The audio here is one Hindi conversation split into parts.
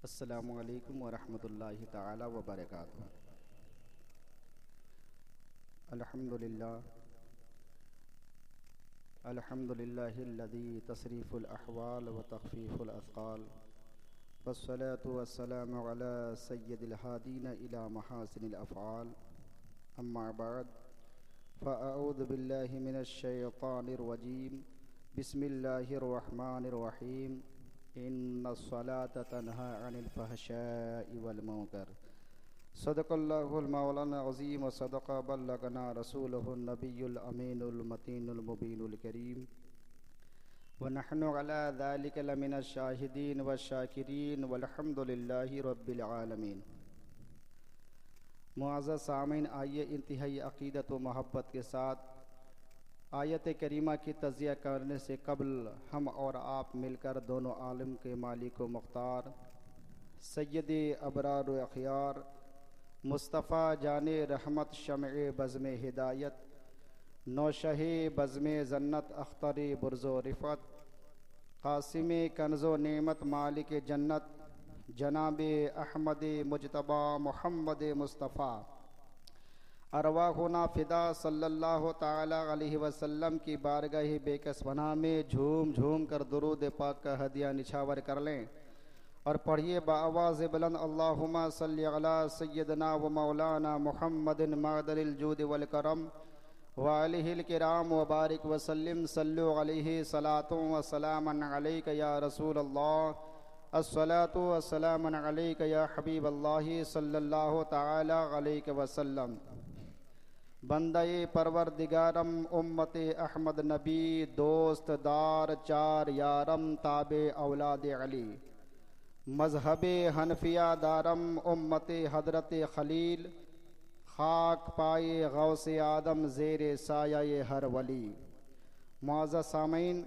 अस्सलामु अलैकुम वरहमतुल्लाहि ताला वबरकातुहू। अल्हम्दुलिल्लाहिल्लज़ी तसरीफ़ुल अहवाल व तख़फ़ीफ़ुल अस्क़ाल वस्सलातु वस्सलामु अला सय्यदिल हादीन इला महासिनिल अफ़आल। अम्मा बअद फ़अऊज़ु बिल्लाहि मिनश शैतानिर रजीम। बिस्मिल्लाहिर रहमानिर रहीम। इन्नस्सलाता तन्हा अनिल फ़हशाइ वल मुनकर। सदक़ल्लाहुल मौलाना अज़ीम व सदक़ बल्लगना रसूलुहुन नबियुल अमीनुल मतीनुल मुबीनुल करीम व नहनु अला ज़ालिका लमिनश शाहिदीन व शाकिरीन वल्हम्दुलिल्लाहि रब्बिल आलमीन। मुअज़्ज़ज़ सामीन, आइए इंतहाई अक़ीदत व मोहब्बत के साथ आयत करीमा की तज़किया करने से कबल हम और आप मिलकर दोनों आलम के मालिक व मुख्तार सय्यद अबरार व अख़यार मुस्तफ़ा जाने रहमत शमए बज़्म हिदायत नौशह बज़्म जन्नत अख्तर बुर्ज़ो रिफ़त क़ासिम कन्ज़ो नेमत मालिक जन्नत जनाब अहमद मुजतबा मोहम्मद मुस्तफ़ा अरवाहुना फ़िदा सल्लल्लाहु ताला अलैहि वसल्लम की बारगाह बेकस पनाह में झूम झूम कर दुरूद पाक का हदिया निछावर कर लें और पढ़िए बाआवाज़ बुलंद अल्लाहुम्मा सल्लि अला सय्यदना व मौलाना मुहम्मदिन मादनिल जूद वल करम व आलिहिल किराम व बारिक व सल्लिम सल्लु अलैहि सलातु व सलामन अलैका या रसूल अल्लाह अस्सलातु वस्सलामु अलैका या हबीब अल्लाह सल्लल्लाहु ताला अलैहि वसल्लम। बंदे परवरदिगारम उम्मत अहमद नबी दोस्त दार चार यारम ताबे औलाद अली मजहब हनफिया दारम उम्मत हजरत खलील खाक पाए गौसे आदम ज़ेर साया हर वली। मुअज़्ज़ज़ सामीन,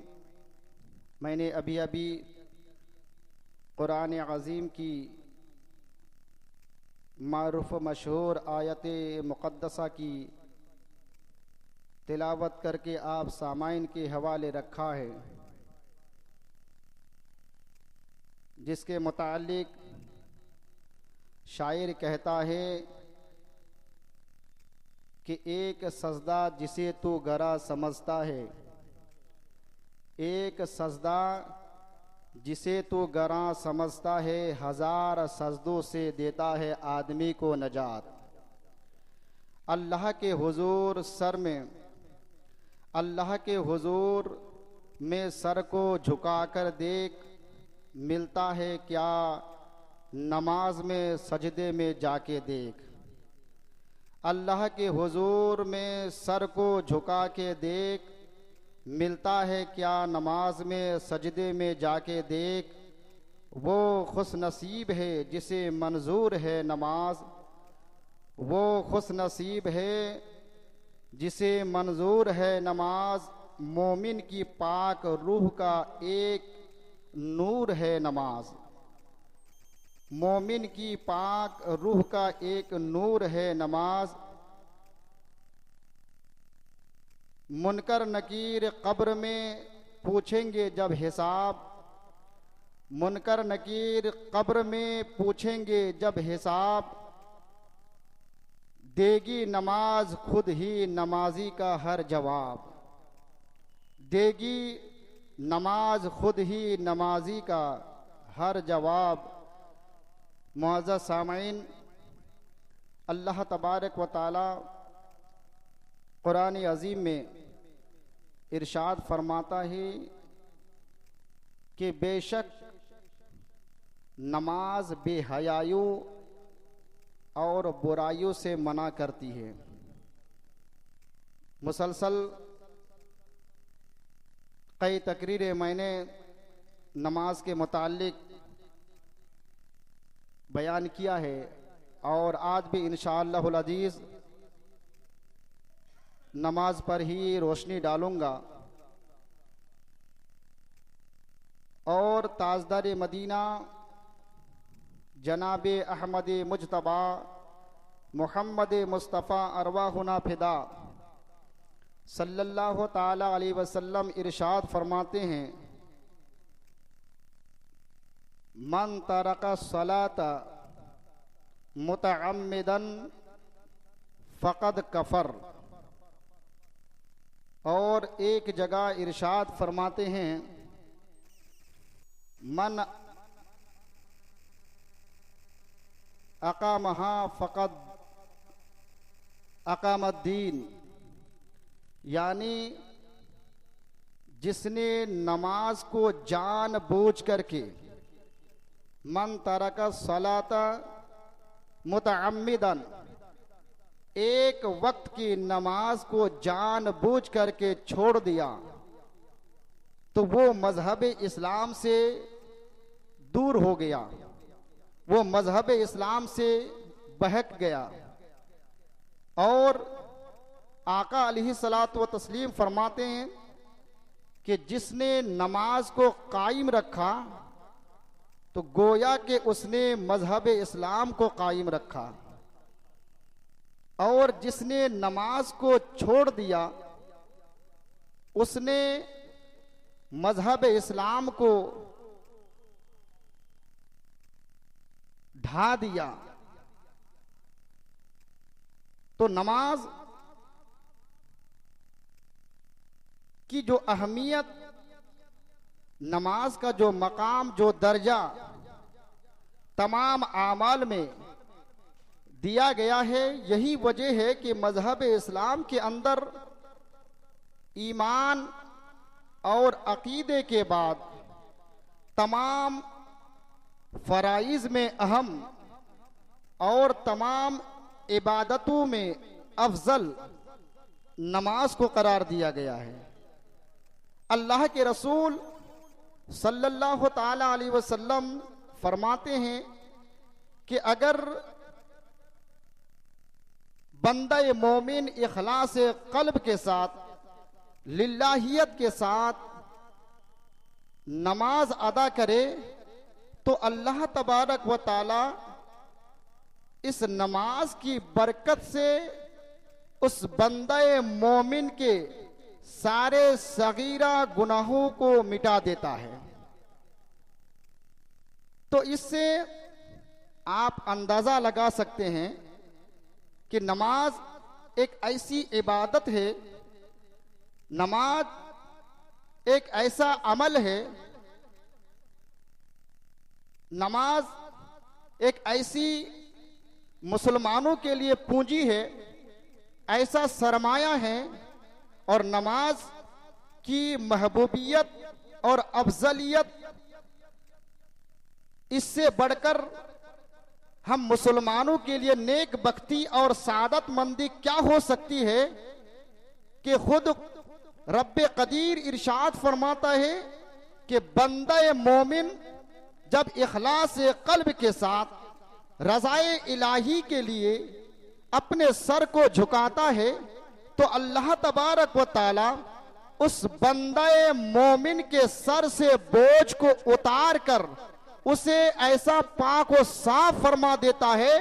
मैंने अभी कुरान अज़ीम की मारूफ़ मशहूर आयत मुक़द्दसा की तिलावत करके आप सामाइन के हवाले रखा है, जिसके मुताल्लिक शायर कहता है कि एक सजदा जिसे तू गरा समझता है, एक सजदा जिसे तू गरा समझता है, हजार सजदों से देता है आदमी को नजात। अल्लाह के हुजूर सर में अल्लाह के हुजूर में सर को झुकाकर देख, मिलता है क्या नमाज में सजदे में जाके देख। अल्लाह के हुजूर में सर को झुका के देख, मिलता है क्या नमाज में सजदे में जाके देख। वो खुश नसीब है जिसे मंजूर है नमाज, वो खुश नसीब है जिसे मंजूर है नमाज। मोमिन की पाक रूह का एक नूर है नमाज, मोमिन की पाक रूह का एक नूर है नमाज। मुनकर नकीर कब्र में पूछेंगे जब हिसाब, मुनकर नकीर कब्र में पूछेंगे जब हिसाब। देगी नमाज खुद ही नमाजी का हर जवाब, देगी नमाज खुद ही नमाजी का हर जवाब। मुअज़्ज़ज़ सामीन, अल्लाह तबारक व तआला कुरान अज़ीम में इरशाद फरमाता है कि बेशक नमाज बेहयाइयों और बुराइयों से मना करती है। मुसलसल कई तकरीरें मैंने नमाज के मुताल्लिक बयान किया है और आज भी इंशाअल्लाहुल अज़ीज़ नमाज पर ही रोशनी डालूंगा। और ताजदार मदीना जनाब अहमद मुजतबा मोहम्मद मुस्तफ़ा अरवाहुना फ़िदा सल्लल्लाहु ताला अलैहि वसल्लम इरशाद फरमाते हैं, मन तरका सलाता मुतअम्मिदन फ़क़द कफ़र। और एक जगह इरशाद फरमाते हैं, मन अक़ामहा फ़क़द अक़ामद्दीन, यानी जिसने नमाज को जान बूझ करके, मन तरका सलाता मुतअम्मिदन, एक वक्त की नमाज को जान बूझ करके छोड़ दिया तो वो मजहब इस्लाम से दूर हो गया, वो मजहब इस्लाम से बहक गया। और आका अलैहिस्सलातु व तस्लीम फरमाते हैं कि जिसने नमाज को कायम रखा तो गोया कि उसने मजहब इस्लाम को कायम रखा, और जिसने नमाज को छोड़ दिया उसने मजहब इस्लाम को ढा दिया। तो नमाज की जो अहमियत, नमाज का जो मकाम, जो दर्जा तमाम आमाल में दिया गया है, यही वजह है कि मजहब इस्लाम के अंदर ईमान और अकीदे के बाद तमाम फराइज में अहम और तमाम इबादतों में अफजल नमाज को करार दिया गया है। अल्लाह के रसूल सल्लल्लाहु ताला अलैहि वसल्लम फरमाते हैं कि अगर बंदा मोमिन इखलास कल्ब के साथ, लिल्लाहियत के साथ नमाज अदा करे तो अल्लाह तबारक व ताला इस नमाज की बरकत से उस बंदा मोमिन के सारे सगीरा गुनाहों को मिटा देता है। तो इससे आप अंदाजा लगा सकते हैं कि नमाज एक ऐसी इबादत है, नमाज एक ऐसा अमल है, नमाज एक ऐसी मुसलमानों के लिए पूंजी है, ऐसा सरमाया है, और नमाज की महबूबियत और अफजलियत इससे बढ़कर हम मुसलमानों के लिए नेक बख्ती और सादत मंदी क्या हो सकती है कि खुद रब्बे कदीर इरशाद फरमाता है कि बंदा मोमिन जब इखलास कल्ब के साथ रज़ाए इलाही के लिए अपने सर को झुकाता है तो अल्लाह तबारक व ताला उस बंदा मोमिन के सर से बोझ को उतार कर उसे ऐसा पाक व साफ फरमा देता है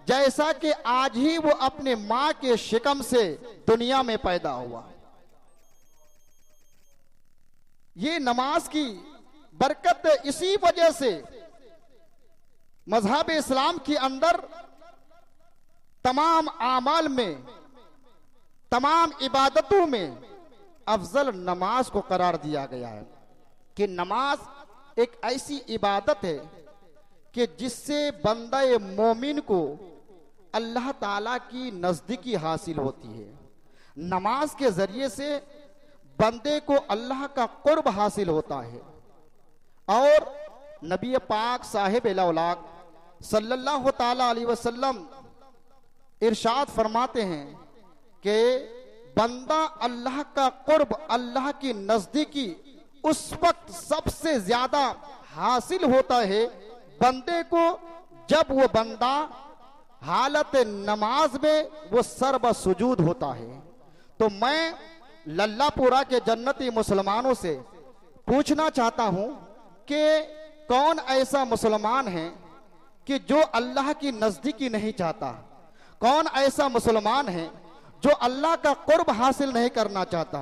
जैसा कि आज ही वो अपने मां के शिकम से दुनिया में पैदा हुआ। ये नमाज की बरकत इसी वजह से मजहब इस्लाम के अंदर तमाम आमाल में, तमाम इबादतों में अफजल नमाज को करार दिया गया है कि नमाज एक ऐसी इबादत है कि जिससे बंदा मोमिन को अल्लाह ताला की नजदीकी हासिल होती है। नमाज के जरिए से बंदे को अल्लाह का कुर्ब हासिल होता है। और नबी पाक साहिब औलाद सल्लल्लाहु ताला अलैहि वसल्लम इरशाद फरमाते हैं कि बंदा अल्लाह का कुर्ब, अल्लाह की नजदीकी उस वक्त सबसे ज्यादा हासिल होता है बंदे को जब वो बंदा हालत नमाज में वो सर्ब सुजूद होता है। तो मैं लल्लापुरा के जन्नती मुसलमानों से पूछना चाहता हूं कि कौन ऐसा मुसलमान है कि जो अल्लाह की नजदीकी नहीं चाहता? कौन ऐसा मुसलमान है जो अल्लाह का कुर्ब हासिल नहीं करना चाहता?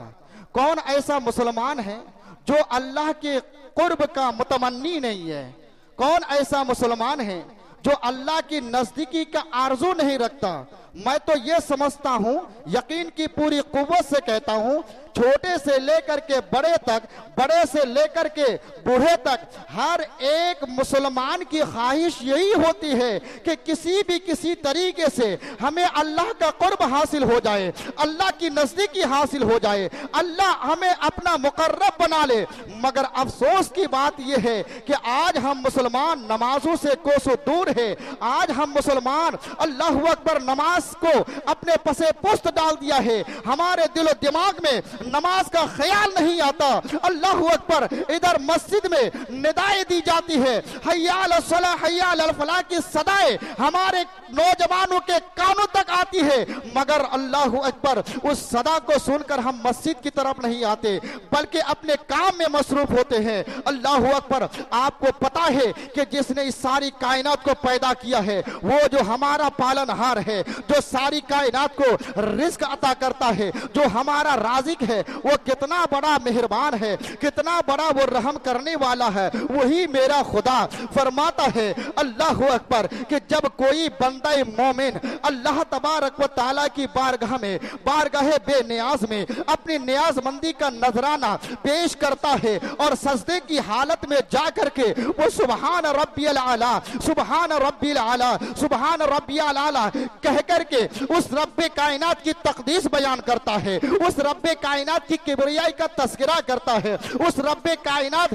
कौन ऐसा मुसलमान है जो अल्लाह के कुर्ब का मुतमन्नी नहीं है? कौन ऐसा मुसलमान है जो अल्लाह की नजदीकी का आरजू नहीं रखता? मैं तो ये समझता हूं, यकीन की पूरी कुव्वत से कहता हूं, छोटे से लेकर के बड़े तक, बड़े से लेकर के बूढ़े तक, हर एक मुसलमान की ख्वाहिश यही होती है कि किसी तरीके से हमें अल्लाह का कुर्ब हासिल हो जाए, अल्लाह की नजदीकी हासिल हो जाए, अल्लाह हमें अपना मुकर्रब बना ले। मगर अफसोस की बात यह है कि आज हम मुसलमान नमाजों से कोसों दूर है। आज हम मुसलमान अल्लाहु अकबर नमाज को अपने पसे पुस्त डाल दिया है। हमारे दिलो दिमाग में नमाज का ख्याल नहीं आता। अल्लाहु अकबर, इधर मस्जिद में निदाएं दी जाती है, हय्या अला सलाह हय्या अल फलाह की सदाएं हमारे नौजवानों के कानों तक आती है, मगर अल्लाहु अकबर उस सदा को सुनकर हम मस्जिद की तरफ नहीं आते, बल्कि अपने काम में मसरूफ होते हैं। अल्लाहु अकबर, आपको पता है कि जिसने इस सारी कायनात को पैदा किया है, वो जो हमारा पालनहार है, जो सारी कायनात को रिस्क अता करता है, जो हमारा राज़िक है, वो कितना बड़ा मेहरबान है, कितना बड़ा वो रहम करने वाला है। वही मेरा खुदा फरमाता है अल्लाहु अकबर कि जब कोई बंदा मोमिन अल्लाह तबारक व तआला की बारगाह में, बारगाह बेनियाज में अपनी नियाजमंदी का नजराना पेश करता है और सजदे की हालत में जाकर के वो सुबहान रब्बियल आला, सुबहान रब्बिल आला, सुबहान रब्बियल आला कह करके उस रब्बे कायनात की तकदीस बयान करता है, उस रब्बे कायनात की किबरियाई का तस्करा करता है, उस रब्बे कायनात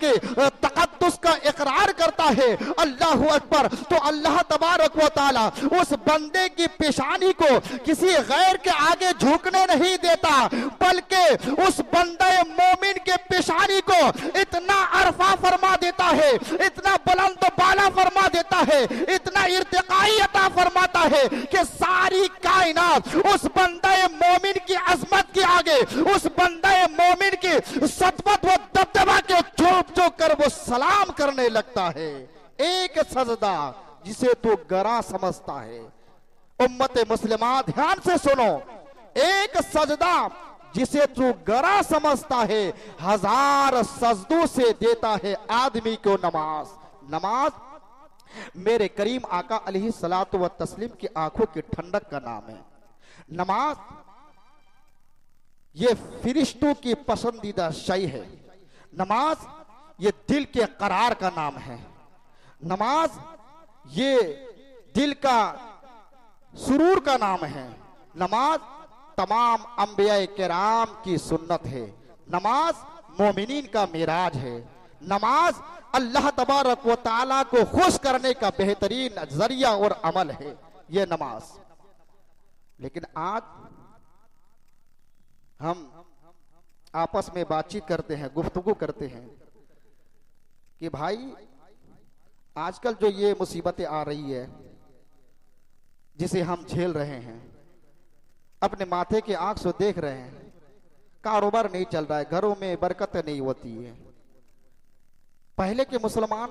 के तकद्दुस का इकरार करता है। अल्लाहु अकबर, तो अल्लाह तबारक व तआला उस बंदे की पेशानी को किसी गैर के आगे झुकने नहीं देता, बल्कि उस बंदे मोमिन के पेशानी को इतना अरफा फरमा देता है, इतना बुलंद बाला फरमा देता है, इतना इर्तिकाई अता फरमाता है कि सारी कायनात उस बंदे मोमिन की अजमत के आगे, उस बंदे मोमिन की सतवत व दबदबा के झोंक झोंक कर वो सलाम करने लगता है। एक सजदा जिसे तू गरा समझता है, उम्मत मुस्लिमा ध्यान से सुनो, एक सजदा जिसे तू गरा समझता है, हजार सजदों से देता है आदमी को नमाज। नमाज मेरे करीम आका अलैहि सलातो व तस्लीम की आंखों की ठंडक का नाम है। नमाज ये फरिश्तों की पसंदीदा शय है। नमाज ये दिल के करार का नाम है। नमाज ये दिल का सुरूर का नाम है। नमाज तमाम अंबिया किराम की सुन्नत है। नमाज मोमिनीन का मिराज है। नमाज अल्लाह तबारक व तआला को खुश करने का बेहतरीन जरिया और अमल है ये नमाज। लेकिन आज हम आपस में बातचीत करते हैं, गुफ्तगू करते हैं कि भाई आजकल जो ये मुसीबतें आ रही है, जिसे हम झेल रहे हैं, अपने माथे के आंख से देख रहे हैं, कारोबार नहीं चल रहा है, घरों में बरकत नहीं होती है। पहले के मुसलमान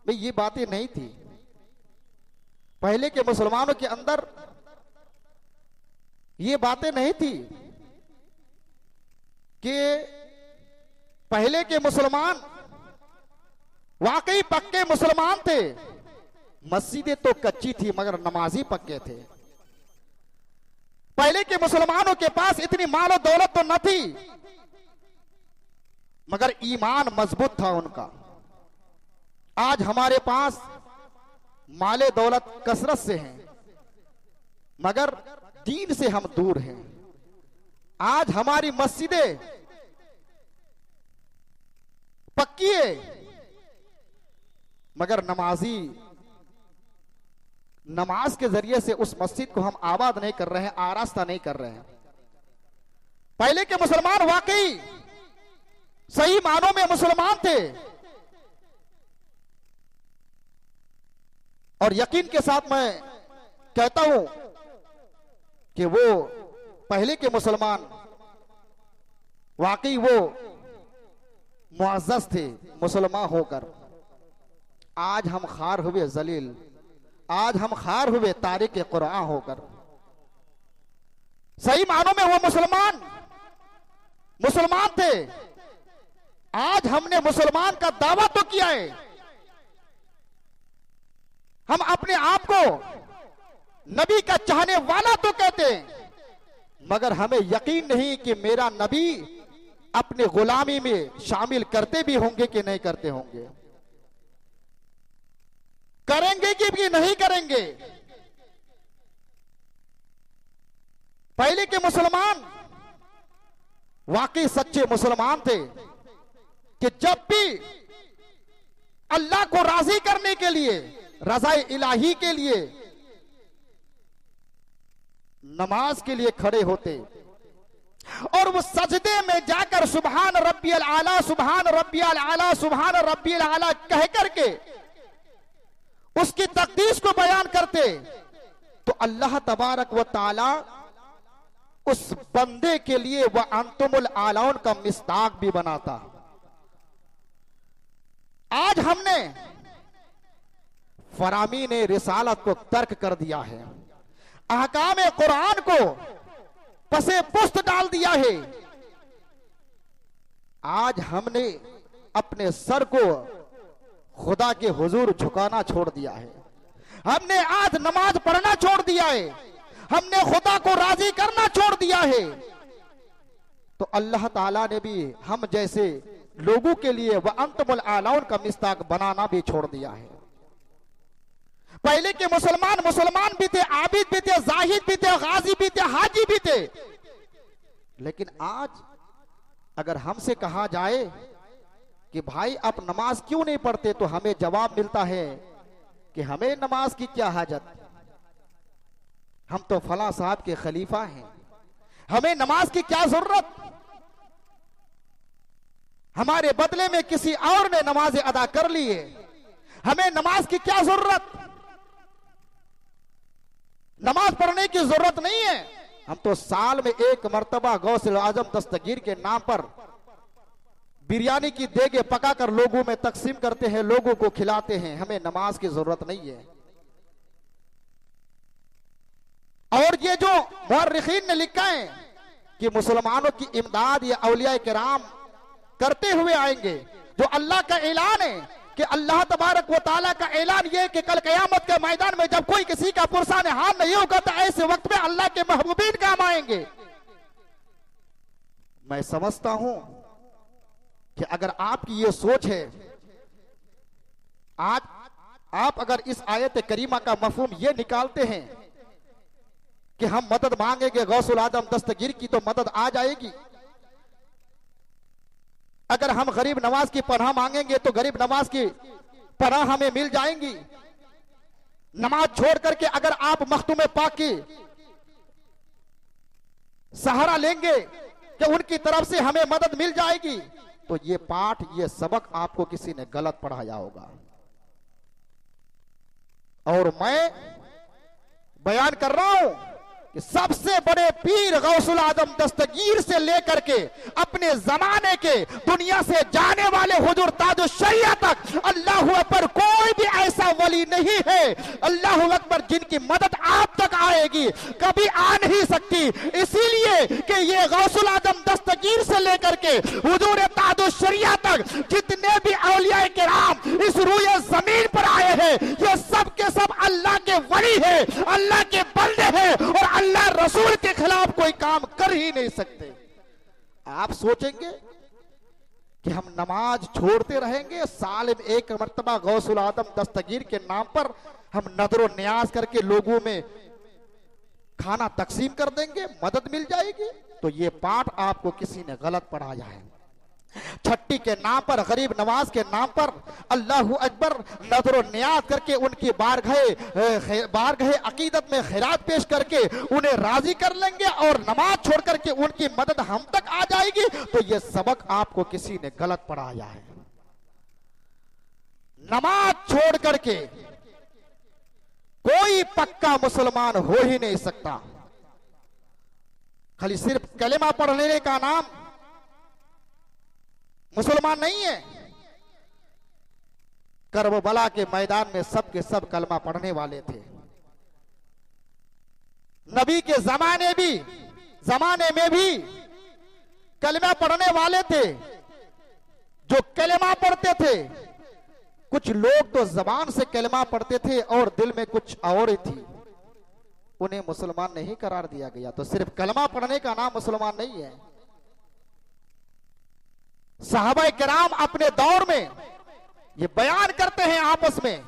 में ये बातें नहीं थी। पहले के मुसलमानों के अंदर ये बातें नहीं थी कि पहले के मुसलमान वाकई पक्के मुसलमान थे। मस्जिदें तो कच्ची थी मगर नमाजी पक्के थे। पहले के मुसलमानों के पास इतनी माल और दौलत तो न थी, मगर ईमान मजबूत था उनका। आज हमारे पास माले दौलत कसरत से है, मगर दीन से हम दूर हैं। आज हमारी मस्जिदें पक्की है, मगर नमाजी नमाज के जरिए से उस मस्जिद को हम आबाद नहीं कर रहे हैं, आरास्ता नहीं कर रहे हैं। पहले के मुसलमान वाकई सही मानों में मुसलमान थे और यकीन के साथ मैं कहता हूं कि वो पहले के मुसलमान वाकई वो मुअज़्ज़ज़ थे मुसलमान होकर। आज हम खार हुए जलील, आज हम खार हुए तारिक कुरान होकर। सही मानों में वो मुसलमान थे, आज हमने मुसलमान का दावा तो किया है, हम अपने आप को नबी का चाहने वाला तो कहते हैं, मगर हमें यकीन नहीं कि मेरा नबी अपने गुलामी में शामिल करते भी होंगे कि नहीं करते होंगे, करेंगे कि नहीं करेंगे। पहले के मुसलमान वाकई सच्चे मुसलमान थे कि जब भी अल्लाह को राजी करने के लिए, रज़ाए इलाही के लिए, नमाज के लिए खड़े होते और वो सजदे में जाकर सुभान रब्बियल आला, सुभान रब्बियल आला, सुभान रब्बियल आला कह करके उसकी तकदीस को बयान करते, तो अल्लाह तबारक व ताला उस बंदे के लिए वह अंतुमुल आलाउन का मिस्ताक भी बनाता। आज हमने फरामीन रिसालत को तर्क कर दिया है, अहकाम कुरान को पसे पुस्त डाल दिया है। आज हमने अपने सर को खुदा के हुजूर झुकाना छोड़ दिया है, हमने आज नमाज पढ़ना छोड़ दिया है, हमने खुदा को राजी करना छोड़ दिया है। तो अल्लाह ताला ने भी हम जैसे लोगों के लिए वह अंतमुल आलाउन का मिस्ताक बनाना भी छोड़ दिया है। पहले के मुसलमान भी थे, आबिद भी थे, जाहिद भी थे, गाजी भी थे, हाजी भी थे, लेकिन आज अगर हमसे कहा जाए कि भाई आप नमाज क्यों नहीं पढ़ते, तो हमें जवाब मिलता है कि हमें नमाज की क्या हाजत, हम तो फला साहब के खलीफा हैं, हमें नमाज की क्या जरूरत, हमारे बदले में किसी और ने नमाज अदा कर ली है, हमें नमाज की क्या जरूरत, नमाज पढ़ने की जरूरत नहीं है। हम तो साल में एक मर्तबा गौसल आजम दस्तगीर के नाम पर बिरयानी की देगे पकाकर लोगों में तकसीम करते हैं, लोगों को खिलाते हैं, हमें नमाज की जरूरत नहीं है। और ये जो मुअर्रिखीन ने लिखा है कि मुसलमानों की इमदाद ये औलिया किराम करते हुए आएंगे, जो अल्लाह का ऐलान है कि अल्लाह तबारक व ताला का ऐलान ये है कि कल क़यामत के मैदान में जब कोई किसी का पुरसान हाथ नहीं होगा तो ऐसे वक्त में अल्लाह के महबूबीन काम आएंगे। मैं समझता हूं कि अगर आपकी ये सोच है, आज आप अगर इस आयत करीमा का मफहूम ये निकालते हैं कि हम मदद मांगेंगे गौसुल आदम दस्तगीर की तो मदद आ जाएगी, अगर हम गरीब नवाज की पनाह मांगेंगे तो गरीब नवाज की पनाह हमें मिल जाएंगी, नमाज छोड़ करके अगर आप मखतूम पाक की सहारा लेंगे कि उनकी तरफ से हमें मदद मिल जाएगी, तो ये पाठ, ये सबक आपको किसी ने गलत पढ़ाया होगा। और मैं बयान कर रहा हूं कि सबसे बड़े पीर गौसुल आजम दस्तगीर से लेकर के अपने जमाने के दुनिया से जाने वाले हुजूर ताजुश शरिया तक अल्लाह अकबर कोई भी ऐसा वली नहीं है, अल्लाह अकबर, जिनकी मदद आप तक आएगी, कभी आ नहीं सकती। इसीलिए कि ये गौसुल आजम दस्तगीर से लेकर के हुजूर ताजुश शरिया तक जितने भी औलिया किराम इस रूए जमीन पर आए हैं, ये सब के सब अल्लाह के वली है, अल्लाह के बंदे हैं और अल्लाह रसूल के खिलाफ कोई काम कर ही नहीं सकते। आप सोचेंगे कि हम नमाज छोड़ते रहेंगे, साल में एक मर्तबा गौसुल आदम दस्तगीर के नाम पर हम नजर व न्याज करके लोगों में खाना तकसीम कर देंगे, मदद मिल जाएगी? तो ये पाठ आपको किसी ने गलत पढ़ाया है। छठी के नाम पर, गरीब नवाज के नाम पर अल्लाह अकबर नजर न्याज करके उनकी बारगाह अकीदत में खैरात पेश करके उन्हें राजी कर लेंगे और नमाज छोड़ करके उनकी मदद हम तक आ जाएगी, तो यह सबक आपको किसी ने गलत पढ़ाया है। नमाज छोड़ करके कोई पक्का मुसलमान हो ही नहीं सकता। खाली सिर्फ कलेमा पढ़ लेने का नाम मुसलमान नहीं है। करबला के मैदान में सब के सब कलमा पढ़ने वाले थे। नबी के जमाने में भी कलमा पढ़ने वाले थे। जो कलमा पढ़ते थे, कुछ लोग तो जबान से कलमा पढ़ते थे और दिल में कुछ और ही थी, उन्हें मुसलमान नहीं करार दिया गया। तो सिर्फ कलमा पढ़ने का नाम मुसलमान नहीं है। सहाबाए किराम अपने दौर में ये बयान करते हैं आपस में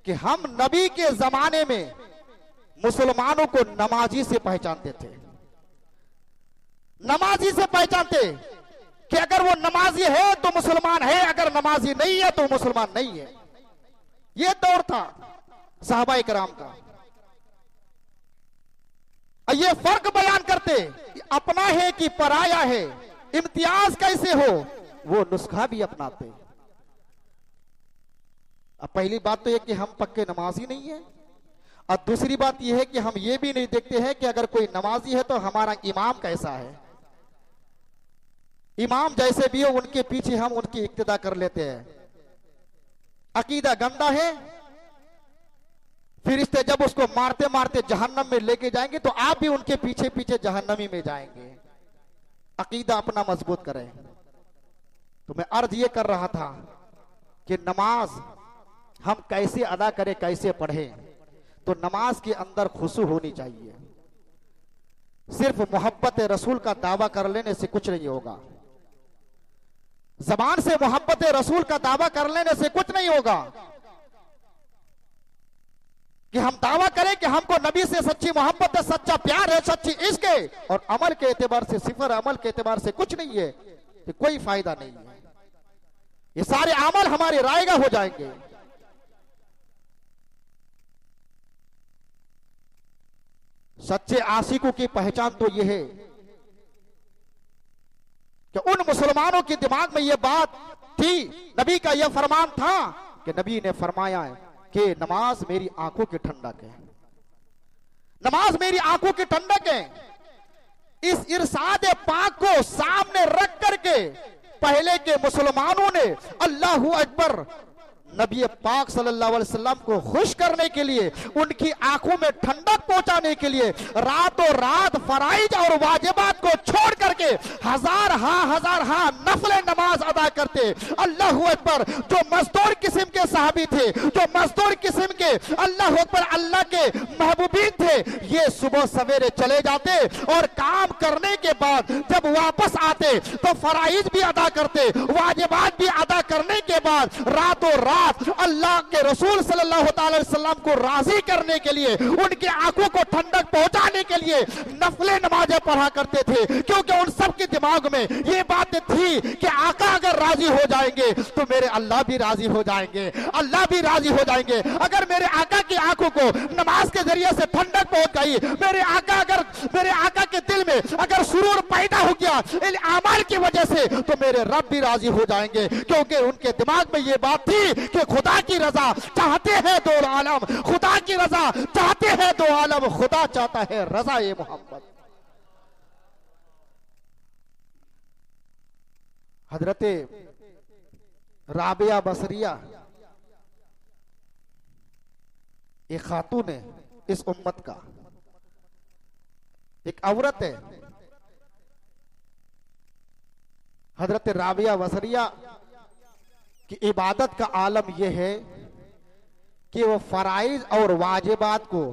कि हम नबी के जमाने में मुसलमानों को नमाजी से पहचानते थे। नमाजी से पहचानते कि अगर वो नमाजी है तो मुसलमान है, अगर नमाजी नहीं है तो मुसलमान नहीं है। ये दौर था सहाबाए किराम का। ये फर्क बयान करते, अपना है कि पराया है, इम्तियाज कैसे हो, वो नुस्खा भी अपनाते। अब पहली बात तो यह कि हम पक्के नमाजी नहीं है, और दूसरी बात यह है कि हम ये भी नहीं देखते हैं कि अगर कोई नमाजी है तो हमारा इमाम कैसा है। इमाम जैसे भी हो उनके पीछे हम उनकी इक्तिदा कर लेते हैं। अकीदा गंदा है, फिरिश्ते जब उसको मारते मारते जहन्नम में लेके जाएंगे तो आप भी उनके पीछे पीछे जहन्नमी में जाएंगे। अकीदा अपना मजबूत करें। तो मैं अर्ज ये कर रहा था कि नमाज हम कैसे अदा करें, कैसे पढ़ें। तो नमाज के अंदर खुशू होनी चाहिए। सिर्फ मोहब्बत रसूल का दावा कर लेने से कुछ नहीं होगा। जबान से मोहब्बत रसूल का दावा कर लेने से कुछ नहीं होगा कि हम दावा करें कि हमको नबी से सच्ची मोहब्बत है, सच्चा प्यार है, सच्ची इश्क है, और अमल के एतबार से, सिफर अमल के एतबार से कुछ नहीं है, तो कोई फायदा नहीं है। ये सारे अमल हमारे रायगा हो जाएंगे। सच्चे आशिकों की पहचान तो यह है कि उन मुसलमानों के दिमाग में यह बात थी, नबी का यह फरमान था कि नबी ने फरमाया है कि नमाज मेरी आंखों की ठंडक है। नमाज मेरी आंखों की ठंडक है। इस इरशाद पाक को सामने रख करके पहले के मुसलमानों ने अल्लाहू अकबर नबी पाक सल्लल्लाहु अलैहि वसल्लम को खुश करने के लिए, उनकी आंखों में ठंडक पहुंचाने के लिए रातों रात फराइज और वाजिबात को छोड़ करके हजार नफले नमाज अदा करते। अल्लाहू अकबर। जो मजदूर किस्म के सहाबी थे, जो मजदूर किस्म के अल्लाहू अकबर अल्लाह के महबूबीन थे, ये सुबह सवेरे चले जाते और काम करने के बाद जब वापस आते तो फराइज भी अदा करते, वाजिबात भी अदा करने के बाद रातों रात अल्लाह के रसूल सल्लल्लाहु अलैहि वसल्लम को राजी करने के लिए, उनकी आंखों को ठंडक पहुंचाने के लिए नफले नमाजें पढ़ा करते थे। क्योंकि उन सब के दिमाग में ये बात थी कि आका अगर राजी हो जाएंगे तो मेरे अल्लाह भी राजी हो जाएंगे, अल्लाह भी राजी हो जाएंगे। अगर मेरे आका की आंखों को नमाज के जरिए से ठंडक पहुंच गई, मेरे आका के दिल में अगर सुरूर पैदा हो गया इन अमाल की वजह से, तो मेरे रब भी राजी हो जाएंगे। क्योंकि उनके दिमाग में ये बात थी कि खुदा की रजा चाहते हैं दो आलम, खुदा की रजा चाहते हैं दो आलम, खुदा चाहता है रजा ये मोहम्मद। हजरते राबिया बसरिया एक खातून है इस उम्मत का, एक औरत है। हजरत राबिया बसरिया कि इबादत का आलम यह है कि वो फराइज और वाजिबात को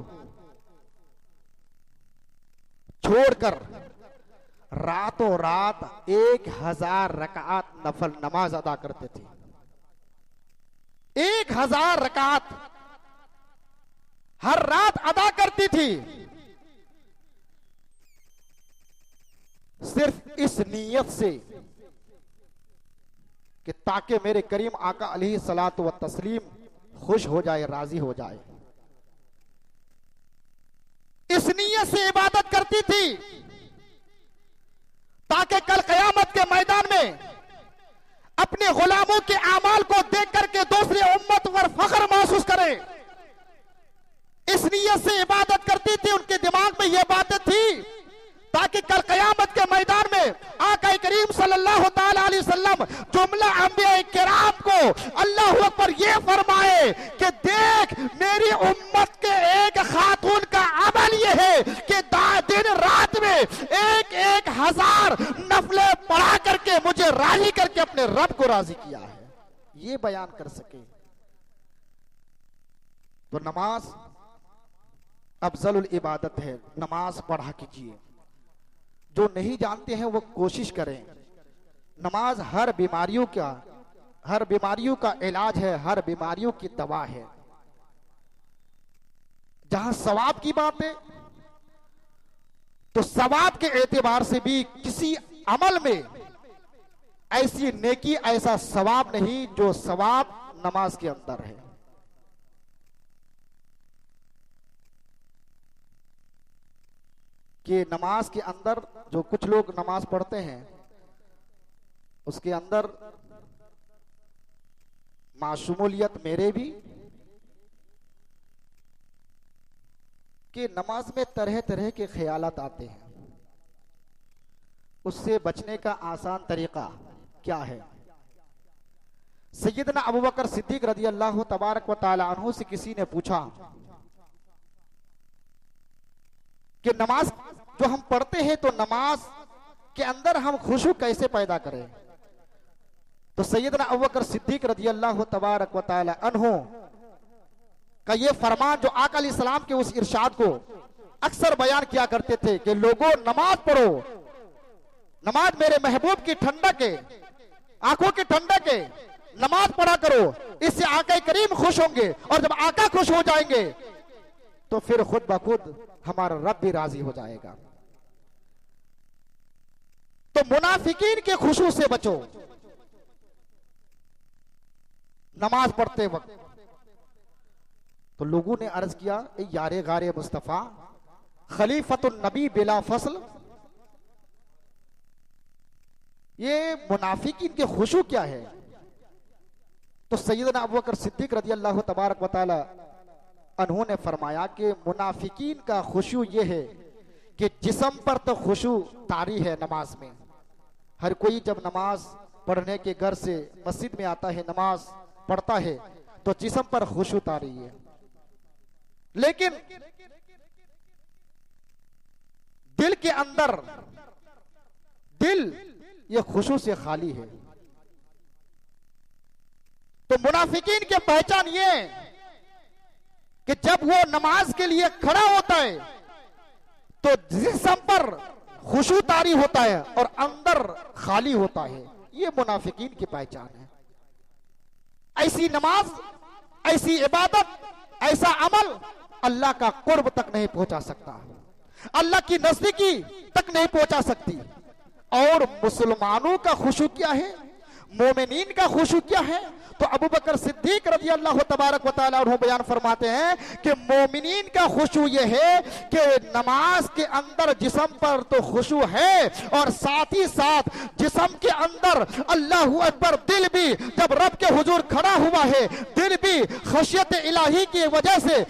छोड़कर रातों रात 1000 रकात नफल नमाज अदा करते थे। 1000 रकात हर रात अदा करती थी, सिर्फ इस नीयत से कि ताकि मेरे करीम आका अलैहि सलातो व तस्लीम खुश हो जाए, राजी हो जाए। इस नीयत से इबादत करती थी ताकि कल क़यामत के मैदान में अपने गुलामों के आमाल को देख करके दूसरी उम्मत पर फख्र महसूस करें। इस नीयत से इबादत करती थी। उनके दिमाग में यह बात थी ताकि कल क़यामत के मैदान में आका करीम सल्लल्लाहु ताला अलैहि वसल्लम जुमला अंबिया किराम को अल्लाहू अकबर ये फरमाए कि देख मेरी उम्मत के एक खातून का अमल ये है कि दिन रात में 1000 नफले पढ़ा करके मुझे राजी करके अपने रब को ये बयान कर सके। तो नमाज अफजलुल इबादत है, नमाज पढ़ा कीजिए। जो नहीं जानते हैं वो कोशिश करें। नमाज हर बीमारियों का इलाज है, हर बीमारियों की दवा है। जहां सवाब की बात है तो सवाब के एतबार से भी किसी अमल में ऐसी नेकी, ऐसा सवाब नहीं जो सवाब नमाज के अंदर है। कि नमाज के अंदर जो कुछ लोग नमाज पढ़ते हैं उसके अंदर माशूमुलियत मेरे भी कि नमाज में तरह तरह के ख्यालात आते हैं। उससे बचने का आसान तरीका क्या है? सैयदना अबू बकर सिद्दीक रज़ी अल्लाह तबारक व तआला अन्हु से किसी ने पूछा कि नमाज जो हम पढ़ते हैं तो नमाज के अंदर हम खुशू कैसे पैदा करें? तो सैयदना अबू बकर सिद्दीक रज़ी अल्लाह तबारक व तआला अन्हु का ये फरमान जो आका अलैहिस्सलाम के उस इरशाद को अक्सर बयान किया करते थे कि लोगों नमाज पढ़ो, नमाज मेरे महबूब की ठंडक है, आंखों की ठंडक है, नमाज पढ़ा करो, इससे आका करीम खुश होंगे और जब आका खुश हो जाएंगे तो फिर खुद ब खुद हमारा रब भी राजी हो जाएगा। तो मुनाफिकीन के खुशू से बचो नमाज पढ़ते वक्त। तो लोगों ने अर्ज किया, यारे गारे मुस्तफा खलीफतुन नबी बिला फसल, ये मुनाफिकीन के खुशू क्या है? तो सैयदना अबू बकर सिद्दीक रज़ी अल्लाह तबारक व तआला अन्हों ने फरमाया कि मुनाफिकीन का खुशू ये है कि जिस्म पर तो खुशू तारी है नमाज में। हर कोई जब नमाज पढ़ने के घर से मस्जिद में आता है, नमाज पढ़ता है तो जिस्म पर खुशू तारी है, लेकिन दिल के अंदर दिल ये खुशू से खाली है। तो मुनाफिकीन की पहचान ये कि जब वो नमाज के लिए खड़ा होता है तो जिस्म पर खुशू तारी होता है और अंदर खाली होता है। ये मुनाफिकीन की पहचान है। ऐसी नमाज, ऐसी इबादत, ऐसा अमल अल्लाह का कुर्ब तक नहीं पहुंचा सकता, अल्लाह की नजदीकी तक नहीं पहुंचा सकती। और मुसलमानों का खुशू क्या है, मोमिनीन का खुशू क्या है? तो अबू बकर सिद्दीक रज़ी अल्लाह तबारक व तआला अन्हु बयान फरमाते हैं कि मोमिनीन का खुशू ये है कि नमाज के अंदर जिस्म पर तो खुशू है और साथ ही साथ जिस्म के अंदर अल्लाहु अकबर, दिल भी जब रब के हुजूर खड़ा हुआ है, दिल भी खशियत इलाही की वजह से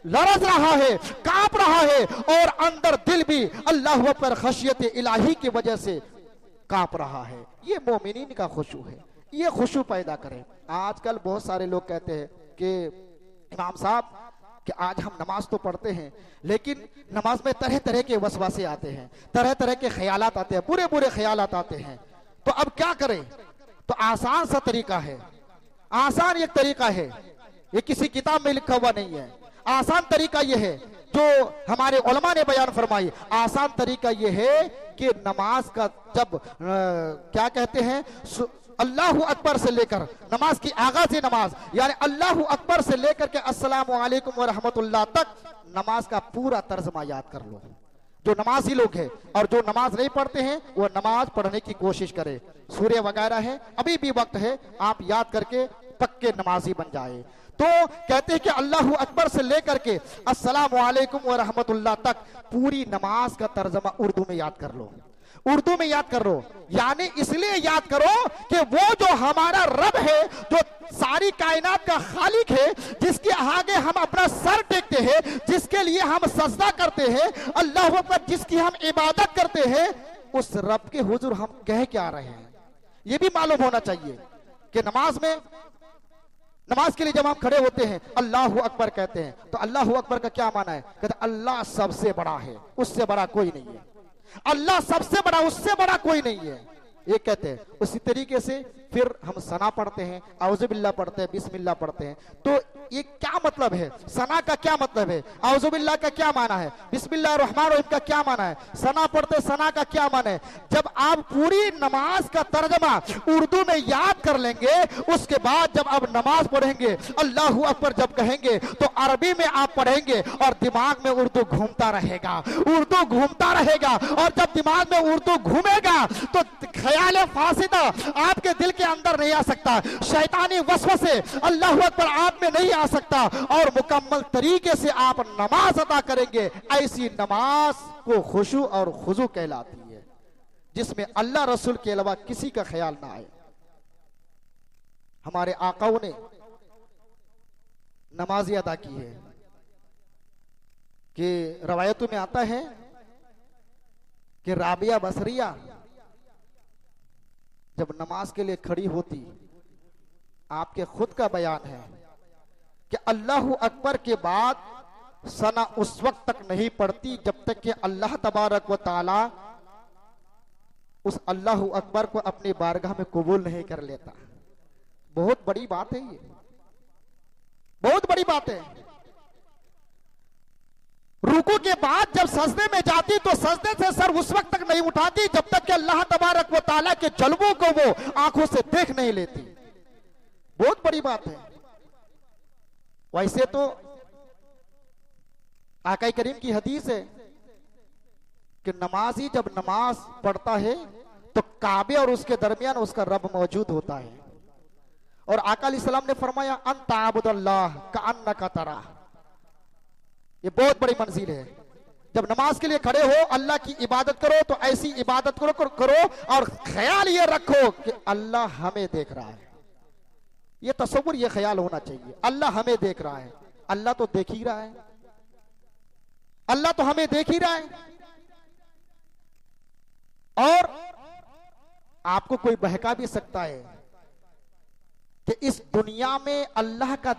लरज रहा है, कांप रहा है और अंदर दिल भी अल्लाह पर खशियत इलाही की वजह से कांप रहा है। ये मोमिनीन का खुशू है। ये खुशू पैदा करें। आजकल बहुत सारे लोग कहते हैं कि इमाम साहब कि आज हम नमाज तो पढ़ते हैं लेकिन नमाज में तरह तरह के वसवासे आते हैं, तरह तरह के ख्यालात आते हैं, बुरे बुरे ख्यालात आते हैं, तो अब क्या करें? तो आसान सा तरीका है, आसान एक तरीका है, ये किसी किताब में लिखा हुआ नहीं है। आसान तरीका यह है जो हमारे उलमा ने बयान फरमाई। आसान तरीका यह है कि नमाज का जब क्या कहते हैं, अल्लाहु अकबर से लेकर नमाज की आगाज़ी नमाज यानी अल्लाहु अकबर से लेकर के अस्सलामु अलैकुम व रहमतुल्लाह तक नमाज का पूरा तर्जमा याद कर लो। जो नमाजी लोग हैं और जो नमाज नहीं पढ़ते हैं वो नमाज पढ़ने की कोशिश करें। सूर्य वगैरह है, अभी भी वक्त है, आप याद करके पक्के नमाजी बन जाए। तो कहते हैं कि अल्लाहु अकबर से लेकर के अस्सलामु अलैकुम व रहमतुल्लाह तक पूरी नमाज का तर्जमा उर्दू में याद कर लो, उर्दू में याद कर लो। यानी इसलिए याद करो कि वो जो हमारा रब है, जो सारी कायनात का खालिक है, जिसके आगे हम अपना सर टेकते हैं, जिसके लिए हम सजदा करते हैं, अल्लाह अकबर जिसकी हम इबादत करते हैं, उस रब के हुजूर हम कह क्या रहे हैं ये भी मालूम होना चाहिए। कि नमाज के लिए जब हम खड़े होते हैं अल्लाहु अकबर कहते हैं तो अल्लाहु अकबर का क्या माना है? कहते अल्लाह सबसे बड़ा है, उससे बड़ा कोई नहीं है। अल्लाह सबसे बड़ा, उससे बड़ा कोई नहीं है। ये कहते हैं। उसी तरीके से फिर हम सना पढ़ते हैं, औजुबिल्लाह पढ़ते हैं, बिस्मिल्लाह पढ़ते हैं। तो ये क्या मतलब है? सना का क्या मतलब है? औजुबिल्लाह का क्या माना है? बिस्मिल्लाह रहमान रहीम का क्या माना है? सना पढ़ते, सना का क्या माना है? जब आप पूरी नमाज का तर्जमा उर्दू में याद कर लेंगे, उसके बाद जब आप नमाज पढ़ेंगे, अल्लाहू अकबर जब कहेंगे तो अरबी में आप पढ़ेंगे और दिमाग में उर्दू घूमता रहेगा, उर्दू घूमता रहेगा। और जब दिमाग में उर्दू घूमेगा तो ख्याल फासिदा आपके दिल के अंदर नहीं आ सकता, शैतानी वसवसे अल्लाहू अकबर आप में नहीं आ सकता, और मुकम्मल तरीके से आप नमाज अदा करेंगे। ऐसी नमाज को खुशू और खुजू कहलाती है, जिसमें अल्लाह रसूल के अलावा किसी का ख्याल ना आए। हमारे आकाओं ने नमाज़ें अदा की है कि रवायतों में आता है कि राबिया बसरिया जब नमाज के लिए खड़ी होती, आपके खुद का बयान है कि अल्लाहू अकबर के बाद सना उस वक्त तक नहीं पढ़ती जब तक कि अल्लाह तबारक व ताला उस अल्लाहू अकबर को अपनी बारगाह में कबूल नहीं कर लेता। बहुत बड़ी बात है, ये बहुत बड़ी बात है। रुकू के बाद जब सजदे में जाती तो सजदे से सर उस वक्त तक नहीं उठाती जब तक कि अल्लाह तबारक व ताला के जलवों को वो आंखों से देख नहीं लेती। बहुत बड़ी बात है। वैसे तो आका करीम की हदीस है कि नमाजी जब नमाज पढ़ता है तो काबे और उसके दरमियान उसका रब मौजूद होता है। और आका अलैहिस्सलाम ने फरमाया अंत आबुदल्लाह का अन्ना का तरा। ये बहुत बड़ी मंजिल है। जब नमाज के लिए खड़े हो, अल्लाह की इबादत करो तो ऐसी इबादत करो और ख्याल ये रखो कि अल्लाह हमें देख रहा है। ये तसव्वुर, ये ख्याल होना चाहिए, अल्लाह हमें देख रहा है। अल्लाह तो देख ही रहा है, अल्लाह तो हमें देख ही रहा है। और आपको कोई बहका भी सकता है कि इस दुनिया में अल्लाह का